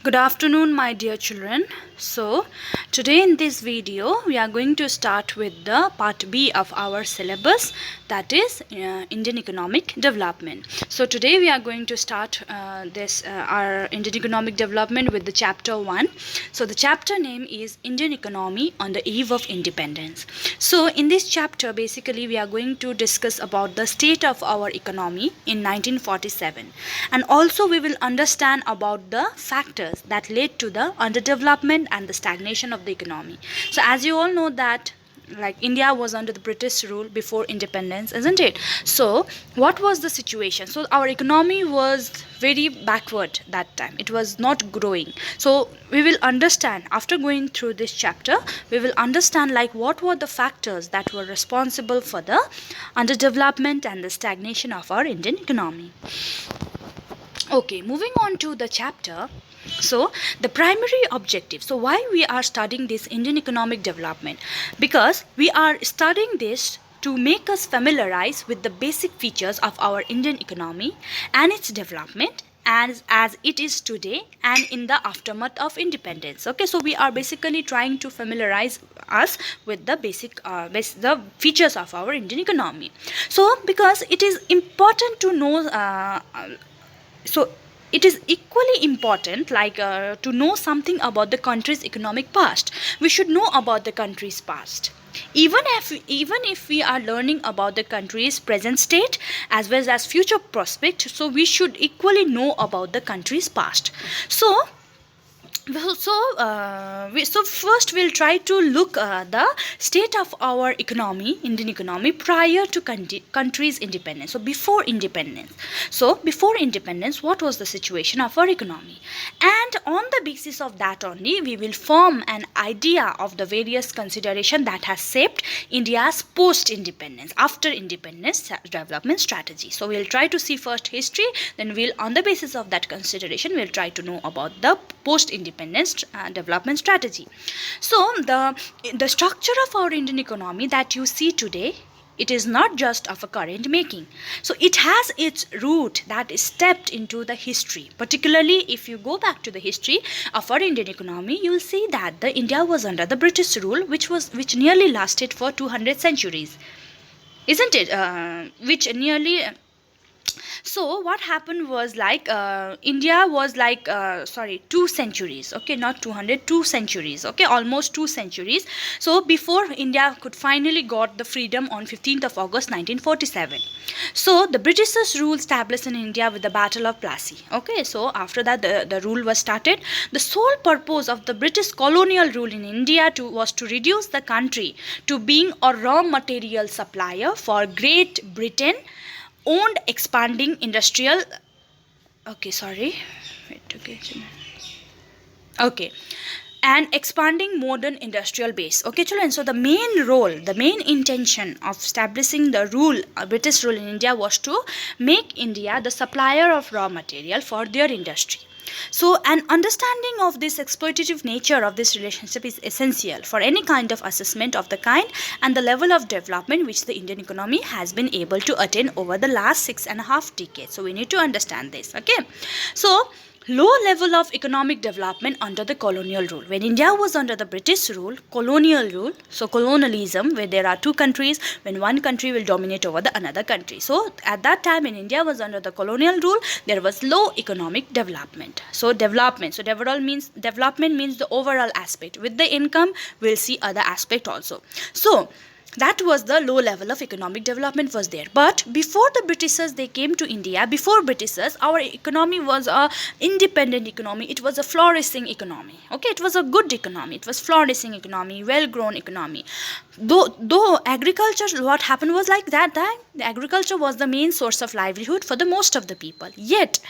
Good afternoon, my dear children. So, today in this video, we are going to start with the part B of our syllabus, that is Indian economic development. So, today we are going to start our Indian economic development with the chapter 1. So, the chapter name is Indian economy on the eve of independence. So, in this chapter, basically, we are going to discuss about the state of our economy in 1947, and also we will understand about the factors that led to the underdevelopment and the stagnation of the economy. So as you all know that India was under the British rule before independence, isn't it? So what was the situation? So our economy was very backward that time. It was not growing. So we will understand, after going through this chapter, we will understand what were the factors that were responsible for the underdevelopment and the stagnation of our Indian economy. Okay, moving on to the chapter. So the primary objective, so why we are studying this Indian economic development? Because we are studying this to make us familiarize with the basic features of our Indian economy and its development as it is today and in the aftermath of independence. Okay, so we are basically trying to familiarize us with the the features of our Indian economy. So because it is important to know so it is equally important to know something about the country's economic past. We should know about the country's past, even if we are learning about the country's present state as well as future prospect. So we should equally know about the country's past. So first we'll try to look the state of our economy, Indian economy, prior to country's independence. So before independence. So before independence, what was the situation of our economy? And on the basis of that only, we will form an idea of the various consideration that has shaped India's post-independence, after independence development strategy. So we'll try to see first history, then we'll, on the basis of that consideration, we'll try to know about the post-independence development strategy. So the structure of our Indian economy that you see today, it is not just of a current making. So it has its root that is stepped into the history. Particularly if you go back to the history of our Indian economy, you will see that the India was under the British rule, which nearly lasted for 200 centuries, isn't it? Which nearly So what happened was India was 2 centuries, okay, not 200, 2 centuries, okay, almost 2 centuries. So before India could finally got the freedom on 15th of August 1947. So the Britishers rule established in India with the Battle of Plassey. Okay, so after that the rule was started. The sole purpose of the British colonial rule in India was to reduce the country to being a raw material supplier for Great Britain owned expanding industrial and expanding modern industrial base. Okay, children, so the main intention of establishing the British rule in India was to make India the supplier of raw material for their industry. So an understanding of this exploitative nature of this relationship is essential for any kind of assessment of the kind and the level of development which the Indian economy has been able to attain over the last 6.5 decades. So we need to understand this. Okay, so low level of economic development under the colonial rule. When India was under the British rule, colonial rule, so colonialism, where there are two countries, when one country will dominate over the another country. So at that time, when India was under the colonial rule, there was low economic development. So development means the overall aspect. With the income, we'll see other aspect also. So that was the low level of economic development was there. But before the Britishers they came to India, before Britishers, our economy was a independent economy. It was a flourishing economy. Okay, it was a good economy. It was flourishing economy, well grown economy. Though agriculture, what happened was that the agriculture was the main source of livelihood for the most of the people. Yet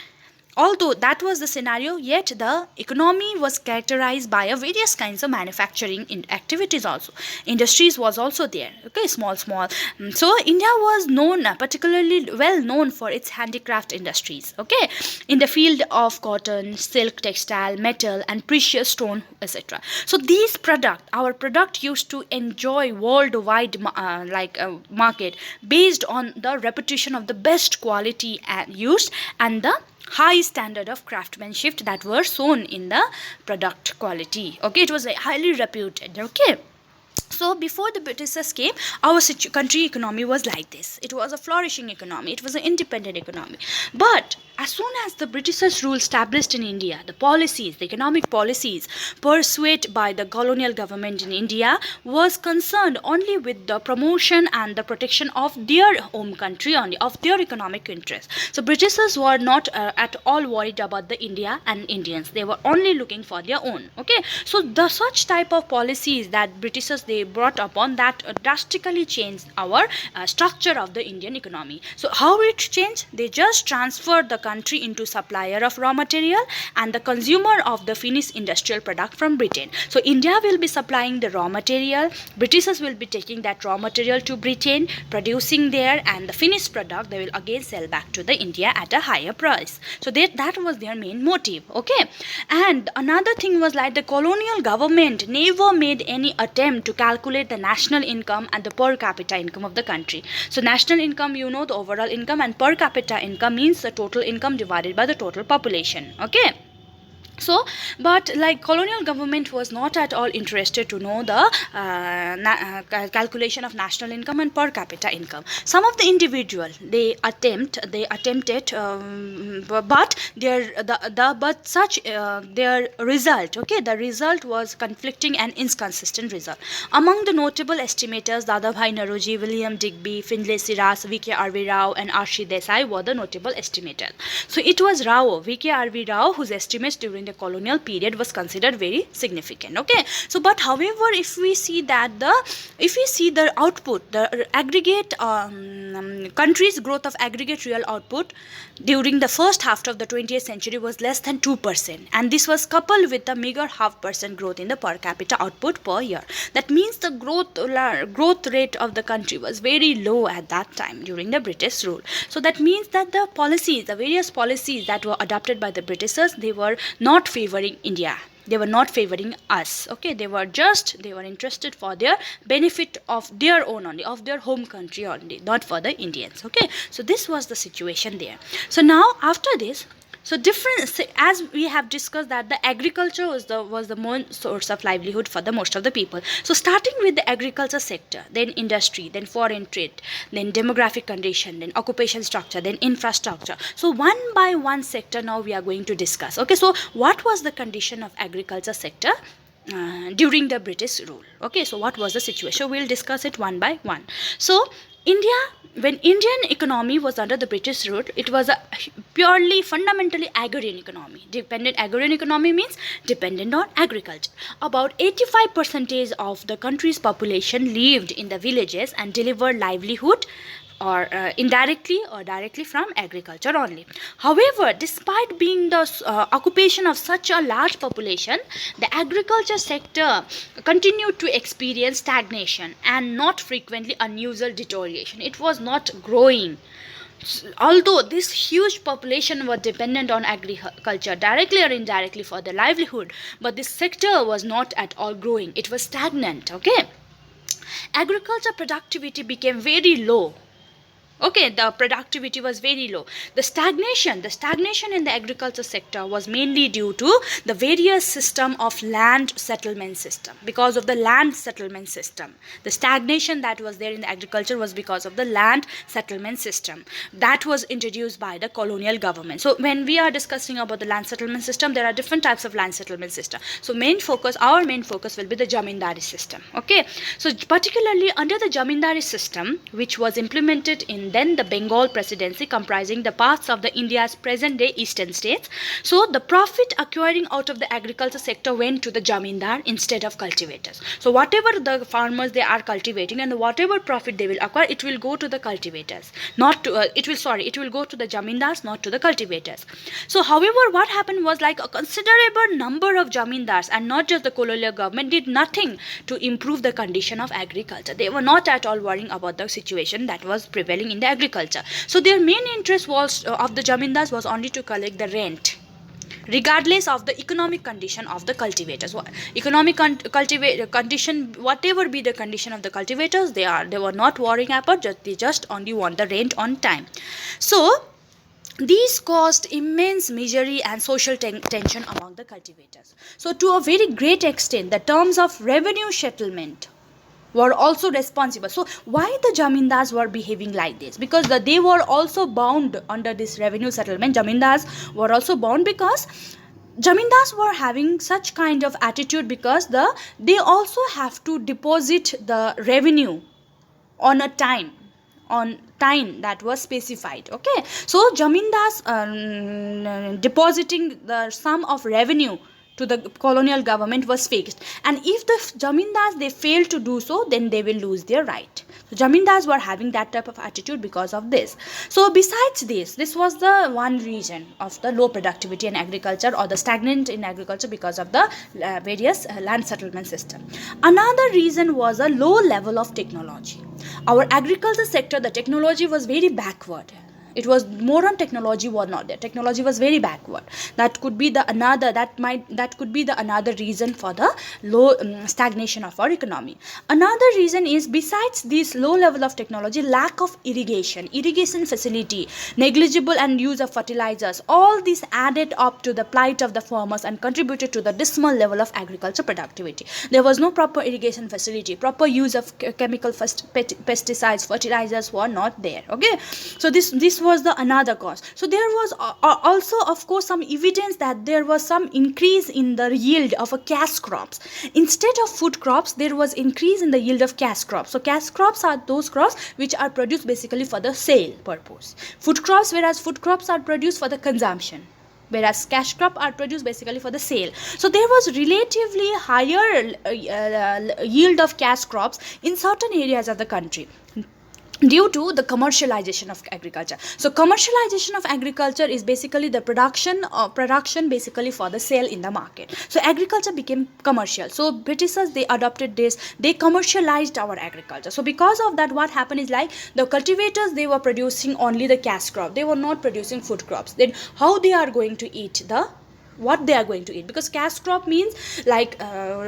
although that was the scenario, yet the economy was characterized by a various kinds of manufacturing activities also. Industries was also there, okay, small. So India was particularly well known for its handicraft industries, okay, in the field of cotton, silk, textile, metal and precious stone, etc. So our product used to enjoy worldwide market based on the reputation of the best quality used and the high standard of craftsmanship that were shown in the product quality. Okay, it was highly reputed. Okay. So before the Britishers came, our country economy was like this. It was a flourishing economy. It was an independent economy. But as soon as the Britishers rule established in India, the policies, the economic policies pursued by the colonial government in India was concerned only with the promotion and the protection of their home country only, of their economic interests. So Britishers were not at all worried about the India and Indians. They were only looking for their own. Okay, so the such type of policies that Britishers they brought upon that drastically changed our structure of the Indian economy. So how it changed? They just transferred the country into supplier of raw material and the consumer of the finished industrial product from Britain. So India will be supplying the raw material, Britishers will be taking that raw material to Britain, producing there, and the finished product they will again sell back to the India at a higher price. So that was their main motive. Okay, and another thing was like the colonial government never made any attempt to calculate the national income and the per capita income of the country. So national income, you know, the overall income, and per capita income means the total income divided by the total population. Okay. So, but like colonial government was not at all interested to know the calculation of national income and per capita income. Some of the individual they attempted, but their result, okay, the result was conflicting and inconsistent result. Among the notable estimators, Dadabhai Naroji, William Digby, Findlay Siras, V.K.R.V. Rao, and R.C. Desai were the notable estimators. So it was Rao, V.K.R.V. Rao, whose estimates during the colonial period was considered very significant. Okay, so but however, if we see the output, the aggregate country's growth of aggregate real output during the first half of the 20th century was less than 2%, and this was coupled with a meager 0.5% growth in the per capita output per year. That means the growth rate of the country was very low at that time during the British rule. So that means that the various policies that were adopted by the Britishers, they were not favoring India. They were not favoring us. Okay, they were interested for their benefit of their own only, of their home country only, not for the Indians. Okay, so this was the situation there. So now after this, so different, as we have discussed, that the agriculture was the main source of livelihood for the most of the people. So starting with the agriculture sector, then industry, then foreign trade, then demographic condition, then occupation structure, then infrastructure. So one by one sector now we are going to discuss. Okay, so what was the condition of agriculture sector during the British rule? Okay, so what was the situation? We'll discuss it one by one. So when Indian economy was under the British rule, it was a purely fundamentally agrarian economy. Agrarian economy means dependent on agriculture. About 85% of the country's population lived in the villages and delivered livelihood or indirectly or directly from agriculture only. However, despite being the occupation of such a large population, the agriculture sector continued to experience stagnation and not frequently unusual deterioration. It was not growing. Although this huge population were dependent on agriculture directly or indirectly for their livelihood, but this sector was not at all growing. It was stagnant. Okay, agriculture productivity became very low. Okay, the productivity was very low. The stagnation in the agriculture sector was mainly due to the various system of land settlement system. Because of the land settlement system, the stagnation that was there in the agriculture was because of the land settlement system that was introduced by the colonial government. So when we are discussing about the land settlement system, there are different types of land settlement system. So our main focus will be the Jamindari system. Okay, so particularly under the Jamindari system, which was implemented in then the Bengal presidency, comprising the parts of the India's present-day eastern states. So the profit acquiring out of the agriculture sector went to the Jamindar instead of cultivators. So whatever the farmers they are cultivating and whatever profit they will acquire, it will go to the cultivators, not to it will go to the Jamindars, not to the cultivators. So however, what happened was like a considerable number of Jamindars and not just the colonial government did nothing to improve the condition of agriculture. They were not at all worrying about the situation that was prevailing in the agriculture. So their main interest was of the Jamindars was only to collect the rent, regardless of the economic condition of the cultivators. Economic condition, whatever be the condition of the cultivators, they were not worrying about. They just only want the rent on time. So These caused immense misery and social tension among the cultivators. So, to a very great extent, the terms of revenue settlement were also responsible. So, why the jamindars were behaving like this? Because they were also bound under this revenue settlement. Jamindars were also bound because jamindars were having such kind of attitude, because they also have to deposit the revenue on a time that was specified. Okay, so jamindars depositing the sum of revenue to the colonial government was fixed, and if the jamindars they fail to do so, then they will lose their right. So jamindars were having that type of attitude because of this. So besides this was the one reason of the low productivity in agriculture, or the stagnant in agriculture, because of the various land settlement system. Another reason was a low level of technology. Our agriculture sector, the technology was very backward. It was more on technology was not there. Technology was very backward. That could be the another reason for the low stagnation of our economy. Another reason is, besides this low level of technology, lack of irrigation facility, negligible and use of fertilizers. All these added up to the plight of the farmers and contributed to the dismal level of agriculture productivity. There was no proper irrigation facility, proper use of chemical pesticides, fertilizers were not there. Okay, so this was the another cause. So there was also, of course, some evidence that there was some increase in the yield of a cash crops. Instead of food crops, there was increase in the yield of cash crops. So cash crops are those crops which are produced basically for the sale purpose. Food crops, whereas food crops are produced for the consumption, whereas cash crop are produced basically for the sale. So there was relatively higher yield of cash crops in certain areas of the country, due to the commercialization of agriculture. So commercialization of agriculture is basically the production basically for the sale in the market. So agriculture became commercial. So Britishers, they adopted this, they commercialized our agriculture. So because of that, what happened is, like, the cultivators, they were producing only the cash crop, they were not producing food crops. Then how they are going to eat what they are going to eat? Because cash crop means like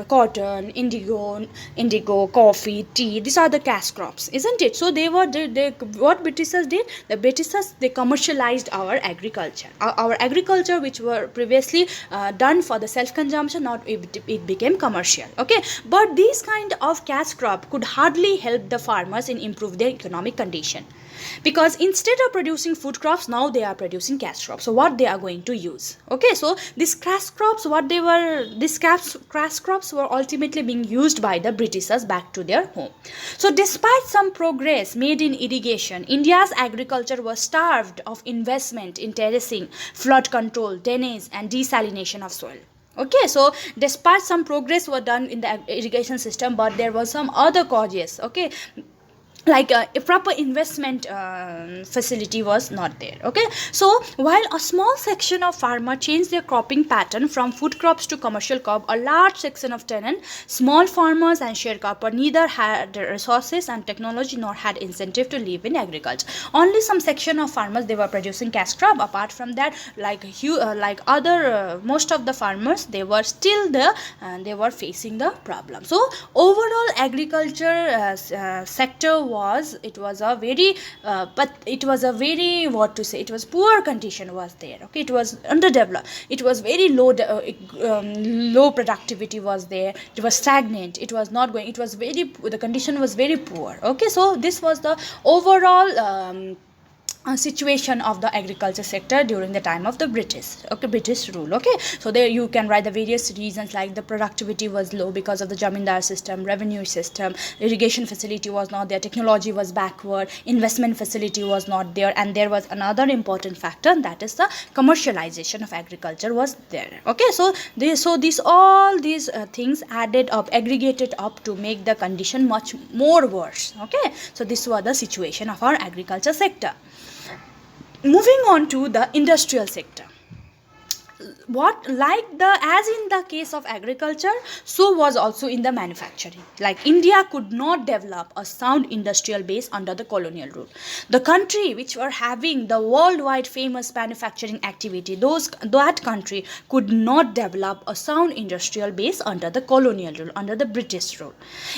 cotton, indigo, coffee, tea. These are the cash crops, isn't it? So what Britishers did, the Britishers, they commercialized our agriculture. Our agriculture, which were previously done for the self consumption, now it became commercial. Okay, but these kind of cash crop could hardly help the farmers in improve their economic condition, because instead of producing food crops, now they are producing cash crops. So what they are going to use? Okay, so these cash crops were ultimately being used by the Britishers back to their home. So despite some progress made in irrigation, India's agriculture was starved of investment in terracing, flood control, drainage and desalination of soil. Okay, so despite some progress was done in the irrigation system, but there was some other causes. Okay, like a proper investment facility was not there. Okay, so while a small section of farmer changed their cropping pattern from food crops to commercial crop, a large section of tenant, small farmers and sharecropper neither had the resources and technology nor had incentive to live in agriculture. Only some section of farmers, they were producing cash crop. Apart from that, most of the farmers, they were still there and they were facing the problem. So overall agriculture sector was a very poor condition was there. Okay, it was underdeveloped, it was very low productivity was there, it was stagnant, it was not going, the condition was very poor. Okay, so this was the overall situation of the agriculture sector during the time of the British rule. Okay, so there you can write the various reasons, like the productivity was low because of the jamindar system, revenue system, irrigation facility was not there, technology was backward, investment facility was not there, and there was another important factor, that is the commercialization of agriculture was there. Okay, so all these things aggregated up to make the condition much more worse. Okay, so this was the situation of our agriculture sector. Moving on to the industrial sector. as in the case of agriculture, so was also in the manufacturing. Like India could not develop a sound industrial base under the colonial rule. The country which were having the worldwide famous manufacturing activity, that country could not develop a sound industrial base under the colonial rule, under the British rule.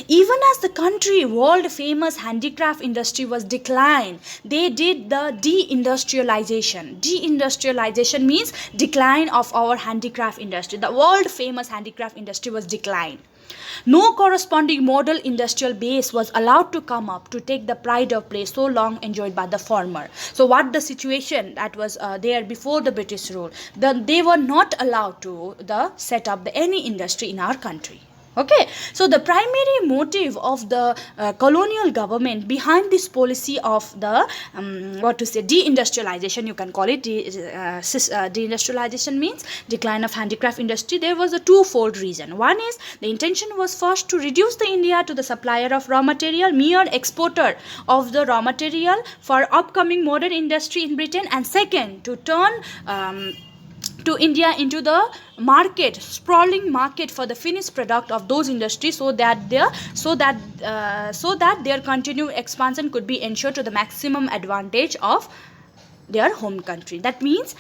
Even as the country world famous handicraft industry was declined, they did the deindustrialization. Deindustrialization means decline of our handicraft industry. The world famous handicraft industry was declined. No corresponding model industrial base was allowed to come up to take the pride of place so long enjoyed by the former. So what the situation that was there before the British rule, they were not allowed to set up any industry in our country. Okay, so the primary motive of the colonial government behind this policy of the deindustrialization, you can call it deindustrialization means decline of handicraft industry. There was a twofold reason. One is the intention was first to reduce the India to the supplier of raw material, mere exporter of the raw material for upcoming modern industry in Britain, and second to turn to India into the market, sprawling market for the finished product of those industries, so that their continued expansion could be ensured to the maximum advantage of their home country. That means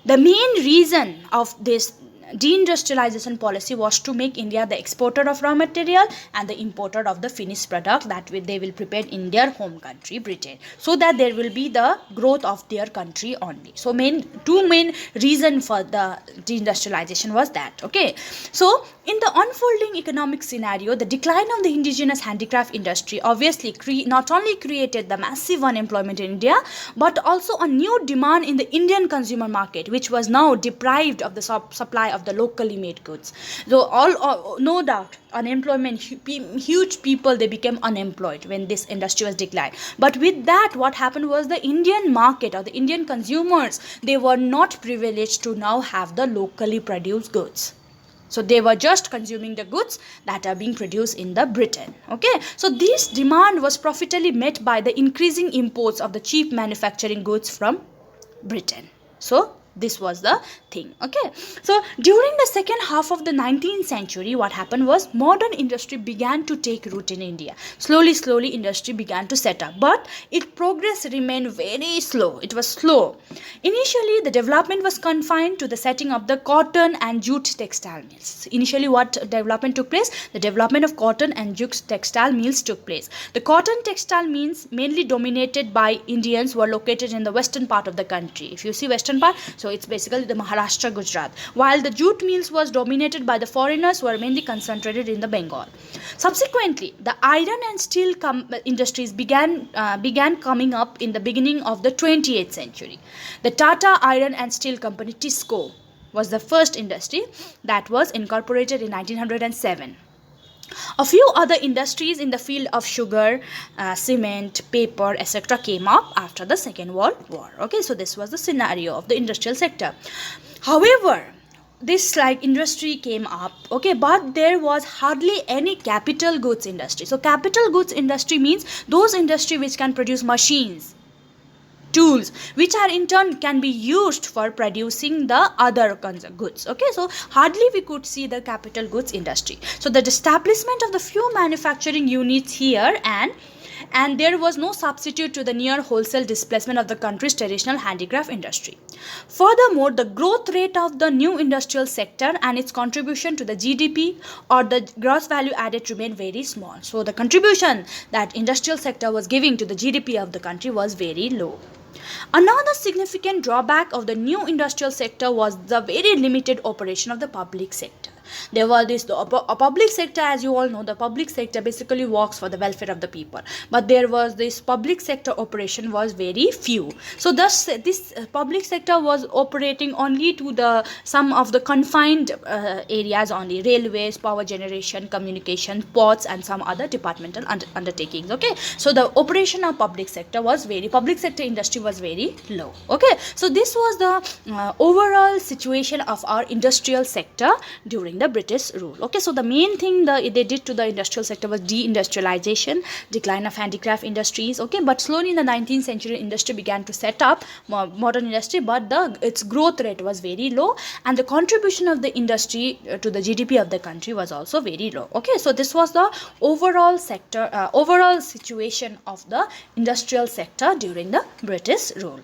the main reason of this deindustrialization policy was to make India the exporter of raw material and the importer of the finished product that they will prepare in their home country, Britain, so that there will be the growth of their country only. So two main reason for the deindustrialization was that. Okay, so in the unfolding economic scenario, the decline of the indigenous handicraft industry obviously not only created the massive unemployment in India, but also a new demand in the Indian consumer market, which was now deprived of the supply of the locally made goods. So no doubt unemployment, huge people, they became unemployed when this industry was declined. But with that, what happened was the Indian market or the Indian consumers, they were not privileged to now have the locally produced goods. So they were just consuming the goods that are being produced in the Britain. Okay, so this demand was profitably met by the increasing imports of the cheap manufacturing goods from Britain. So this was the thing. Okay, so during the second half of the 19th century, what happened was modern industry began to take root in India. Slowly industry began to set up, but its progress remained very slow. It was slow. Initially, the development was confined to the setting of the cotton and jute textile mills. Initially, what development took place? The development of cotton and jute textile mills took place. The cotton textile mills, mainly dominated by Indians, were located in the western part of the country. If you see western part, so it's basically the Maharashtra, Gujarat, while the jute mills was dominated by the foreigners, who were mainly concentrated in the Bengal. Subsequently, the iron and steel industries began coming up in the beginning of the 28th century. The Tata Iron and Steel Company, TISCO, was the first industry that was incorporated in 1907. A few other industries in the field of sugar, cement, paper, etc. came up after the Second World War. Okay, so this was the scenario of the industrial sector. However, this industry came up, okay, but there was hardly any capital goods industry. So capital goods industry means those industry which can produce machines, tools, which are in turn can be used for producing the other goods. Okay, so hardly we could see the capital goods industry. So the establishment of the few manufacturing units here and there was no substitute to the near wholesale displacement of the country's traditional handicraft industry. Furthermore, the growth rate of the new industrial sector and its contribution to the GDP or the gross value added remained very small. So the contribution that industrial sector was giving to the GDP of the country was very low. Another significant drawback of the new industrial sector was the very limited operation of the public sector. There was a public sector, as you all know, the public sector basically works for the welfare of the people. But there was this public sector operation was very few. So thus this public sector was operating only to some of the confined areas only, railways, power generation, communication, ports and some other departmental undertakings. Okay, so the operation of public sector industry was very low. Okay, so this was the overall situation of our industrial sector during during the British rule. Okay, so the main thing they did to the industrial sector was deindustrialization, decline of handicraft industries. Okay, but slowly in the 19th century, industry began to set up modern industry, but its growth rate was very low, and the contribution of the industry to the GDP of the country was also very low. Okay, so this was the overall sector, overall situation of the industrial sector during the British rule.